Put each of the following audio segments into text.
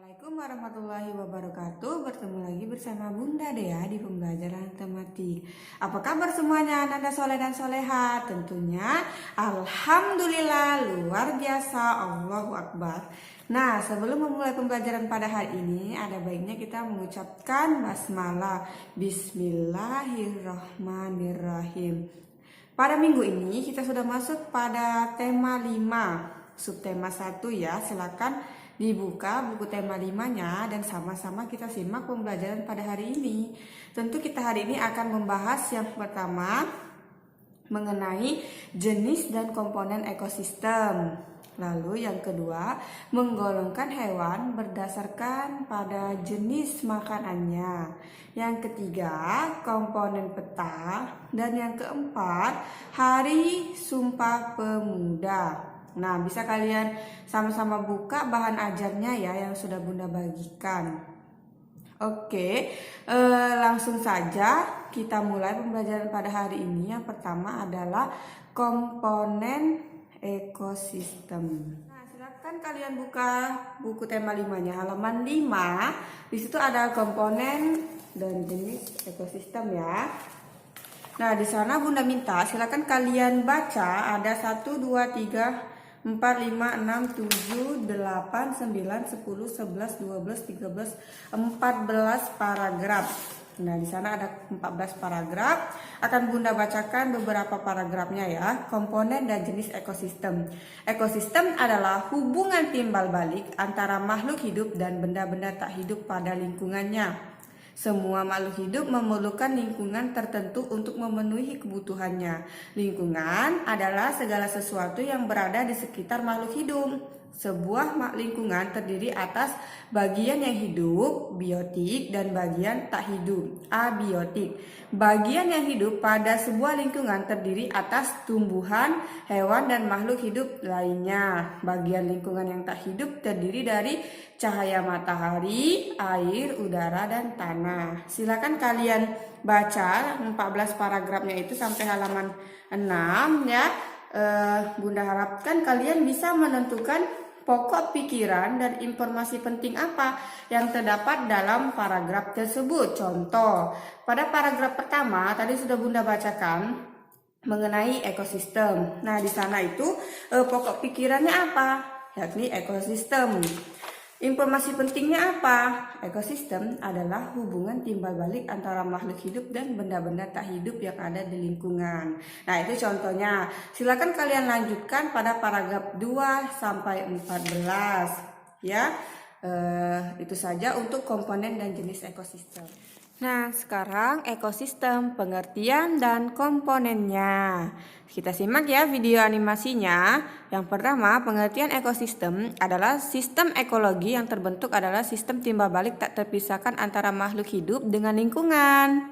Assalamualaikum warahmatullahi wabarakatuh. Bertemu lagi bersama Bunda Dea di pembelajaran tematik. Apa kabar semuanya anak-anak soleh dan soleha? Tentunya alhamdulillah luar biasa, Allahu Akbar. Nah, sebelum memulai pembelajaran pada hari ini, ada baiknya kita mengucapkan basmalah. Bismillahirrahmanirrahim. Pada minggu ini kita sudah masuk pada tema 5, subtema 1 ya. Silakan dibuka buku tema 5-nya dan sama-sama kita simak pembelajaran pada hari ini. Tentu kita hari ini akan membahas yang pertama mengenai jenis dan komponen ekosistem. Lalu yang kedua, menggolongkan hewan berdasarkan pada jenis makanannya. Yang ketiga, komponen peta. Dan yang keempat, Hari Sumpah Pemuda. Nah, bisa kalian sama-sama buka bahan ajarnya ya yang sudah Bunda bagikan. Oke, langsung saja kita mulai pembelajaran pada hari ini. Yang pertama adalah komponen ekosistem. Nah, silakan kalian buka buku tema 5-nya, halaman 5. Di situ ada komponen dan jenis ekosistem ya. Nah, di sana Bunda minta silakan kalian baca ada 1 2 3 4, 5, 6, 7, 8, 9, 10, 11, 12, 13, 14 paragraf. Nah, di sana ada 14 paragraf. Akan Bunda bacakan beberapa paragrafnya ya. Komponen dan jenis ekosistem. Ekosistem adalah hubungan timbal balik antara makhluk hidup dan benda-benda tak hidup pada lingkungannya. Semua makhluk hidup memerlukan lingkungan tertentu untuk memenuhi kebutuhannya. Lingkungan adalah segala sesuatu yang berada di sekitar makhluk hidup. Sebuah lingkungan terdiri atas bagian yang hidup, biotik, dan bagian tak hidup, abiotik. Bagian yang hidup pada sebuah lingkungan terdiri atas tumbuhan, hewan, dan makhluk hidup lainnya. Bagian lingkungan yang tak hidup terdiri dari cahaya matahari, air, udara, dan tanah. Silakan kalian baca 14 paragrafnya itu sampai halaman 6 ya. Bunda harapkan kalian bisa menentukan pokok pikiran dan informasi penting apa yang terdapat dalam paragraf tersebut. Contoh, pada paragraf pertama tadi sudah Bunda bacakan mengenai ekosistem. Nah, di sana itu pokok pikirannya apa? Yakni ekosistem. Informasi pentingnya apa? Ekosistem adalah hubungan timbal balik antara makhluk hidup dan benda-benda tak hidup yang ada di lingkungan. Nah, itu contohnya. Silakan kalian lanjutkan pada paragraf 2 sampai 14 ya. Itu saja untuk komponen dan jenis ekosistem. Nah, sekarang ekosistem, pengertian dan komponennya. Kita simak ya video animasinya. Yang pertama, pengertian ekosistem adalah sistem ekologi yang terbentuk adalah sistem timbal balik tak terpisahkan antara makhluk hidup dengan lingkungan.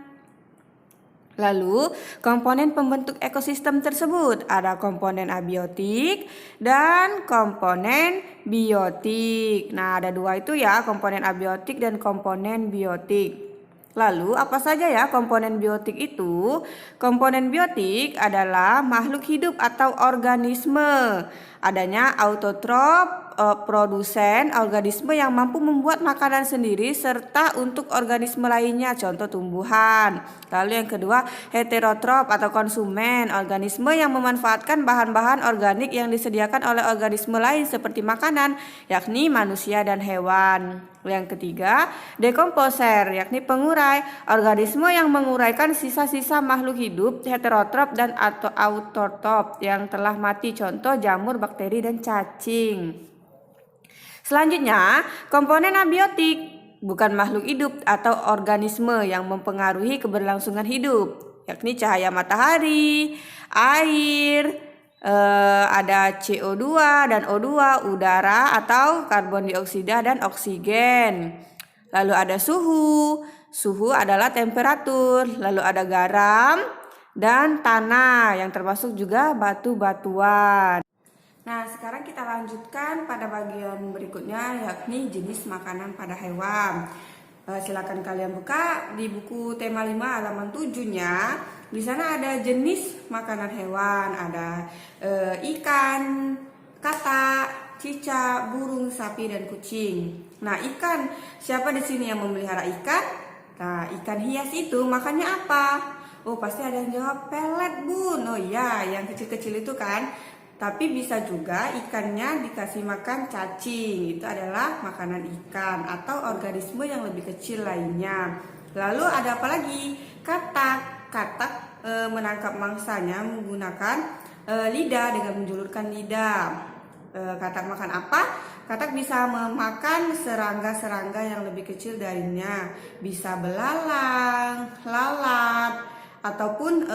Lalu, komponen pembentuk ekosistem tersebut ada komponen abiotik dan komponen biotik. Nah, ada dua itu ya, komponen abiotik dan komponen biotik. Lalu, apa saja ya komponen biotik itu? Komponen biotik adalah makhluk hidup atau organisme. Adanya autotrof, produsen, organisme yang mampu membuat makanan sendiri serta untuk organisme lainnya, contoh tumbuhan. Lalu yang kedua, heterotrof atau konsumen, organisme yang memanfaatkan bahan-bahan organik yang disediakan oleh organisme lain seperti makanan, yakni manusia dan hewan. Yang ketiga, dekomposer, yakni pengurai, organisme yang menguraikan sisa-sisa makhluk hidup, heterotrof dan atau autotrof yang telah mati, contoh jamur, bakteri, dan cacing. Selanjutnya, komponen abiotik, bukan makhluk hidup atau organisme yang mempengaruhi keberlangsungan hidup, yakni cahaya matahari, air, ada CO2 dan O2, udara atau karbon dioksida dan oksigen. Lalu ada suhu adalah temperatur. Lalu ada garam dan tanah yang termasuk juga batu-batuan. Nah, sekarang kita lanjutkan pada bagian berikutnya, yakni jenis makanan pada hewan. Silakan kalian buka di buku tema 5 halaman 7-nya. Di sana ada jenis makanan hewan, ada ikan, katak, cicak, burung, sapi, dan kucing. Nah, ikan, siapa di sini yang memelihara ikan? Nah, ikan hias itu makannya apa? Oh, pasti ada yang jawab pelet, Bun. Oh iya, yang kecil-kecil itu kan. Tapi bisa juga ikannya dikasih makan cacing. Itu adalah makanan ikan atau organisme yang lebih kecil lainnya. Lalu ada apa lagi? Katak. Katak menangkap mangsanya menggunakan lidah dengan menjulurkan lidah. Katak makan apa? Katak bisa memakan serangga-serangga yang lebih kecil darinya. Bisa belalang, lalat, ataupun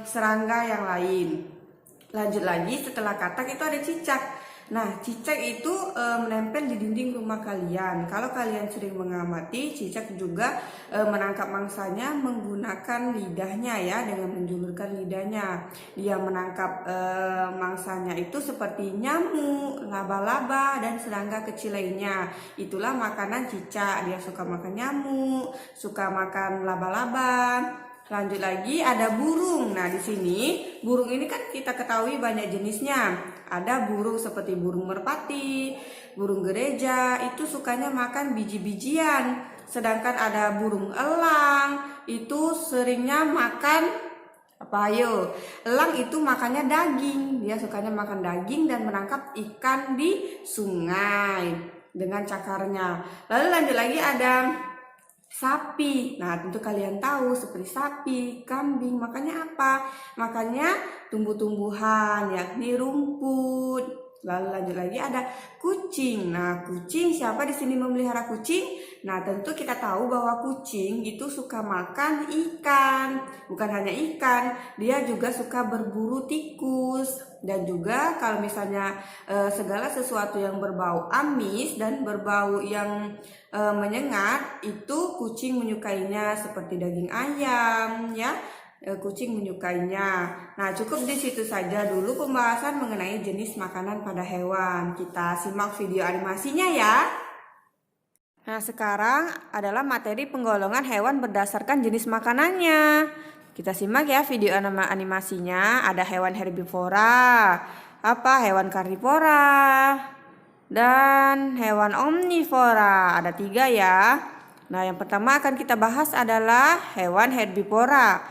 serangga yang lain. Lanjut lagi, setelah katak itu ada cicak. Nah, cicak itu menempel di dinding rumah kalian. Kalau kalian sering mengamati, cicak juga menangkap mangsanya menggunakan lidahnya ya, dengan menjulurkan lidahnya. Dia menangkap mangsanya itu seperti nyamuk, laba-laba, dan serangga kecil lainnya. Itulah makanan cicak. Dia suka makan nyamuk, suka makan laba-laba. Lanjut lagi ada burung. Nah, di sini burung ini kan kita ketahui banyak jenisnya. Ada burung seperti burung merpati, burung gereja, itu sukanya makan biji-bijian. Sedangkan ada burung elang, itu seringnya makan apa ayo? Elang itu makannya daging. Dia sukanya makan daging dan menangkap ikan di sungai dengan cakarnya. Lalu lanjut lagi ada sapi. Nah, tentu kalian tahu seperti sapi, kambing, makannya apa? Makannya tumbuh-tumbuhan, yakni rumput. Lalu lanjut lagi ada kucing. Nah, kucing, siapa di sini memelihara kucing? Nah, tentu kita tahu bahwa kucing itu suka makan ikan. Bukan hanya ikan, dia juga suka berburu tikus. Dan juga kalau misalnya segala sesuatu yang berbau amis dan berbau yang menyengat, itu kucing menyukainya, seperti daging ayam ya. Kucing menyukainya. Nah, cukup di situ saja dulu pembahasan mengenai jenis makanan pada hewan. Kita simak video animasinya ya. Nah, sekarang adalah materi penggolongan hewan berdasarkan jenis makanannya. Kita simak ya video animasinya. Ada hewan herbivora, hewan karnivora, dan hewan omnivora. Ada 3 ya. Nah, yang pertama akan kita bahas adalah hewan herbivora.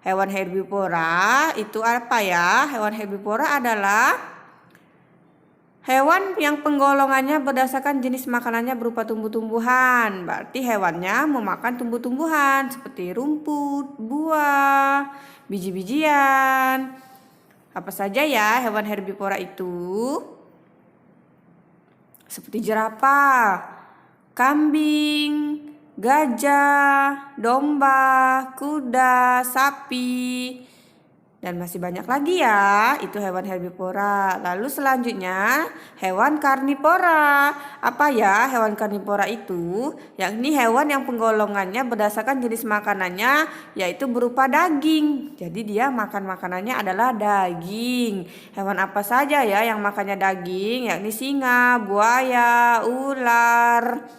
Hewan herbivora itu apa ya? Hewan herbivora adalah hewan yang penggolongannya berdasarkan jenis makanannya berupa tumbuh-tumbuhan. Berarti hewannya memakan tumbuh-tumbuhan seperti rumput, buah, biji-bijian. Apa saja ya hewan herbivora itu? Seperti jerapah, kambing, gajah, domba, kuda, sapi, dan masih banyak lagi ya. Itu hewan herbivora. Lalu selanjutnya hewan karnivora. Apa ya hewan karnivora itu? Yakni hewan yang penggolongannya berdasarkan jenis makanannya, yaitu berupa daging. Jadi dia makan makanannya adalah daging. Hewan apa saja ya yang makannya daging? Yakni singa, buaya, ular,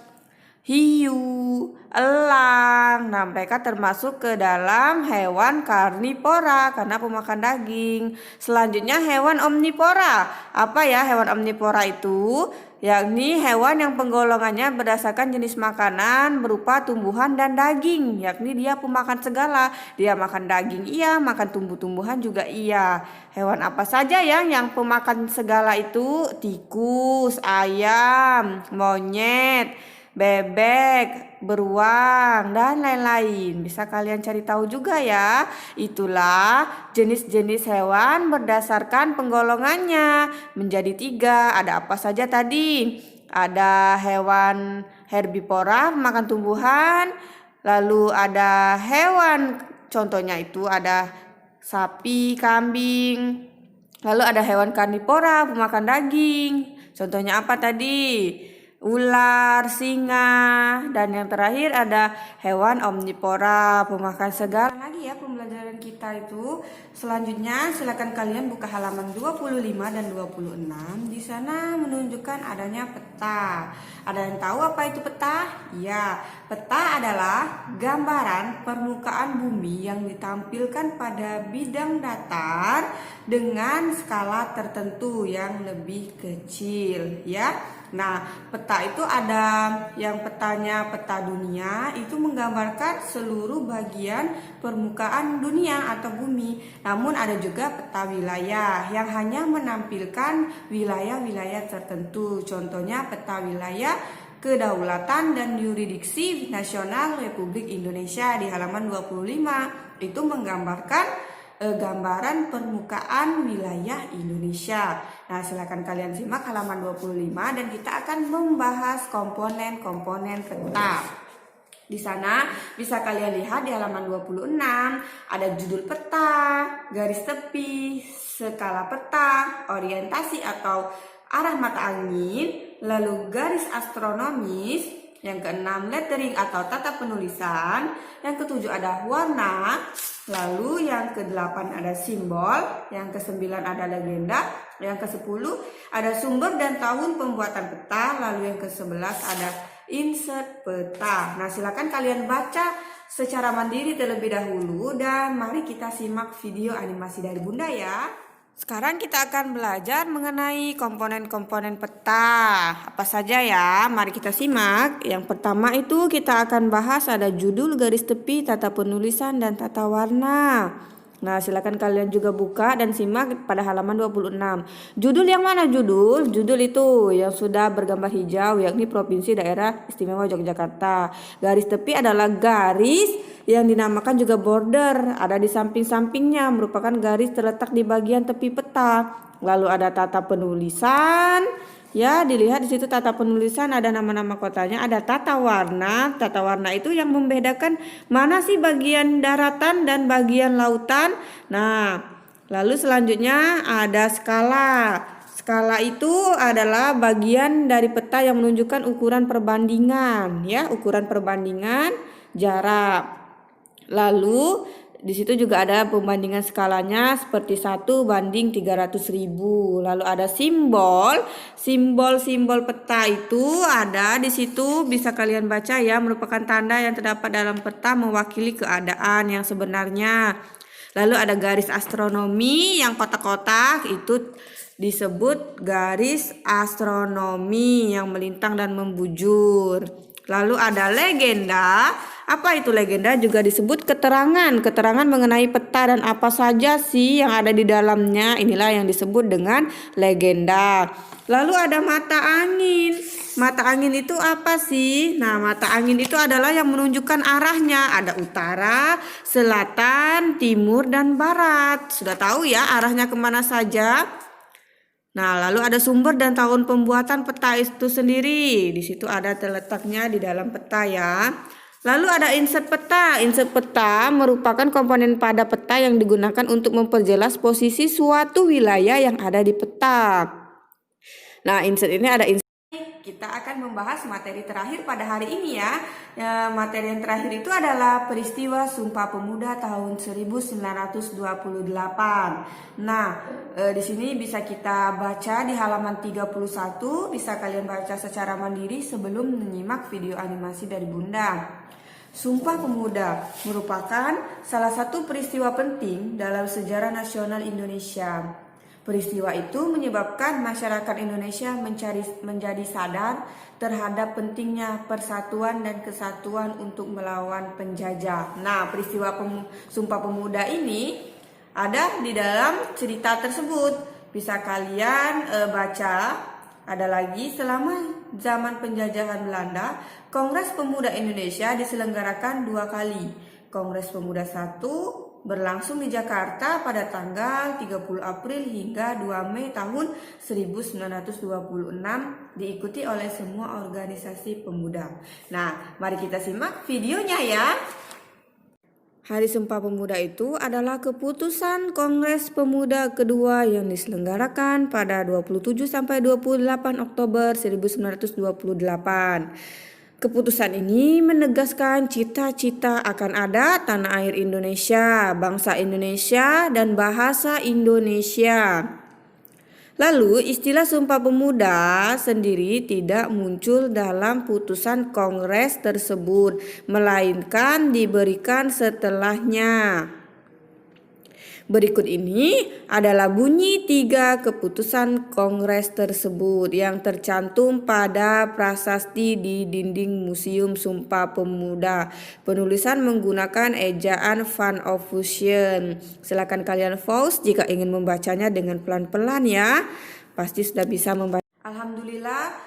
hiu, elang. Nah, mereka termasuk ke dalam hewan karnivora karena pemakan daging. Selanjutnya hewan omnivora. Apa ya hewan omnivora itu? Yakni hewan yang penggolongannya berdasarkan jenis makanan berupa tumbuhan dan daging. Yakni dia pemakan segala. Dia makan daging iya, makan tumbuh-tumbuhan juga iya. Hewan apa saja yang pemakan segala itu? Tikus, ayam, monyet, bebek, beruang, dan lain-lain. Bisa kalian cari tahu juga ya. Itulah jenis-jenis hewan berdasarkan penggolongannya menjadi 3. Ada apa saja tadi? Ada hewan herbivora, makan tumbuhan. Lalu ada hewan, contohnya itu ada sapi, kambing. Lalu ada hewan karnivora, pemakan daging. Contohnya apa tadi? Ular, singa, dan yang terakhir ada hewan omnivora, pemakan segala. Lagi ya pembelajaran kita itu. Selanjutnya silakan kalian buka halaman 25 dan 26. Di sana menunjukkan adanya peta peta. Ada yang tahu apa itu peta? Ya, peta adalah gambaran permukaan bumi yang ditampilkan pada bidang datar dengan skala tertentu yang lebih kecil, ya. Nah, peta itu ada yang petanya peta dunia, itu menggambarkan seluruh bagian permukaan dunia atau bumi. Namun ada juga peta wilayah yang hanya menampilkan wilayah-wilayah tertentu. Contohnya peta wilayah kedaulatan dan yurisdiksi nasional Republik Indonesia di halaman 25. Itu menggambarkan gambaran permukaan wilayah Indonesia. Nah, silakan kalian simak halaman 25 dan kita akan membahas komponen-komponen peta. Di sana bisa kalian lihat di halaman 26 ada judul peta, garis tepi, skala peta, orientasi atau arah mata angin, lalu garis astronomis, yang keenam lettering atau tata penulisan, yang ketujuh ada warna, lalu yang ke-8 ada simbol, yang ke-9 ada legenda, yang ke-10 ada sumber dan tahun pembuatan peta, lalu yang ke-11 ada insert peta. Nah, silakan kalian baca secara mandiri terlebih dahulu dan mari kita simak video animasi dari Bunda ya. Sekarang kita akan belajar mengenai komponen-komponen peta. Apa saja ya? Mari kita simak. Yang pertama itu kita akan bahas ada judul, garis tepi, tata penulisan, dan tata warna. Nah, silakan kalian juga buka dan simak pada halaman 26. Judul yang mana judul? Judul itu yang sudah bergambar hijau, yakni Provinsi Daerah Istimewa Yogyakarta. Garis tepi adalah garis yang dinamakan juga border, ada di samping-sampingnya, merupakan garis terletak di bagian tepi peta. Lalu ada tata penulisan, ya dilihat di situ tata penulisan ada nama-nama kotanya, ada tata warna. Tata warna itu yang membedakan mana sih bagian daratan dan bagian lautan. Nah, lalu selanjutnya ada skala. Skala itu adalah bagian dari peta yang menunjukkan ukuran perbandingan, ya, ukuran perbandingan jarak. Lalu di situ juga ada pembandingan skalanya seperti 1:300.000. Lalu ada simbol. Simbol peta itu ada di situ, bisa kalian baca ya, merupakan tanda yang terdapat dalam peta mewakili keadaan yang sebenarnya. Lalu ada garis astronomi yang kotak-kotak, itu disebut garis astronomi yang melintang dan membujur. Lalu ada legenda. Apa itu legenda? Juga disebut keterangan mengenai peta dan apa saja sih yang ada di dalamnya. Inilah yang disebut dengan legenda. Lalu ada mata angin. Mata angin itu apa sih? Nah, mata angin itu adalah yang menunjukkan arahnya. Ada utara, selatan, timur, dan barat. Sudah tahu ya arahnya kemana saja? Nah, lalu ada sumber dan tahun pembuatan peta itu sendiri. Di situ ada terletaknya di dalam peta ya. Lalu ada insert peta. Insert peta merupakan komponen pada peta yang digunakan untuk memperjelas posisi suatu wilayah yang ada di peta. Nah, insert ini ada insert. Kita akan membahas materi terakhir pada hari ini ya. Materi yang terakhir itu adalah peristiwa Sumpah Pemuda tahun 1928. Nah, di sini bisa kita baca di halaman 31, bisa kalian baca secara mandiri sebelum menyimak video animasi dari Bunda. Sumpah Pemuda merupakan salah satu peristiwa penting dalam sejarah nasional Indonesia. Peristiwa itu menyebabkan masyarakat Indonesia menjadi sadar terhadap pentingnya persatuan dan kesatuan untuk melawan penjajah. Nah, peristiwa Sumpah Pemuda ini ada di dalam cerita tersebut. Bisa kalian baca. Ada lagi, selama zaman penjajahan Belanda, Kongres Pemuda Indonesia diselenggarakan 2 kali. Kongres Pemuda 1 berlangsung di Jakarta pada tanggal 30 April hingga 2 Mei tahun 1926, diikuti oleh semua organisasi pemuda. Nah, mari kita simak videonya ya. Hari Sumpah Pemuda itu adalah keputusan Kongres Pemuda kedua yang diselenggarakan pada 27 sampai 28 Oktober 1928. Keputusan ini menegaskan cita-cita akan ada tanah air Indonesia, bangsa Indonesia, dan bahasa Indonesia. Lalu istilah Sumpah Pemuda sendiri tidak muncul dalam putusan Kongres tersebut, melainkan diberikan setelahnya. Berikut ini adalah bunyi 3 keputusan Kongres tersebut yang tercantum pada prasasti di dinding Museum Sumpah Pemuda. Penulisan menggunakan ejaan Van Ophusen. Silakan kalian pause jika ingin membacanya dengan pelan-pelan ya. Pasti sudah bisa membaca. Alhamdulillah,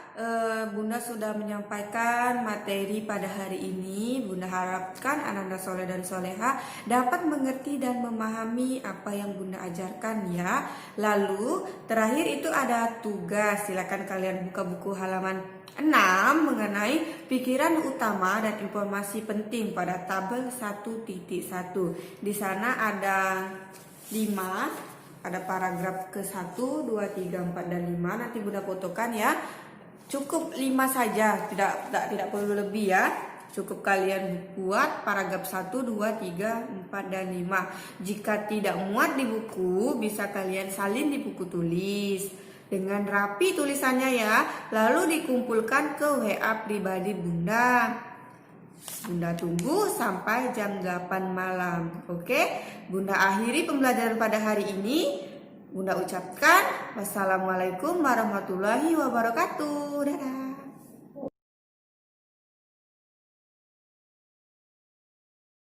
Bunda sudah menyampaikan materi pada hari ini. Bunda harapkan anak-anak soleh dan soleha dapat mengerti dan memahami apa yang Bunda ajarkan ya. Lalu terakhir itu ada tugas. Silakan kalian buka buku halaman 6 mengenai pikiran utama dan informasi penting pada tabel 1.1. Di sana ada 5. Ada paragraf ke-1, 2, 3, 4, dan 5. Nanti Bunda fotokan ya. Cukup 5 saja, tidak perlu lebih ya. Cukup kalian buat paragraf 1, 2, 3, 4, dan 5. Jika tidak muat di buku, bisa kalian salin di buku tulis dengan rapi tulisannya ya. Lalu dikumpulkan ke WA pribadi Bunda. Bunda tunggu sampai jam 8 malam. Oke, Bunda akhiri pembelajaran pada hari ini. Bunda ucapkan wassalamualaikum warahmatullahi wabarakatuh.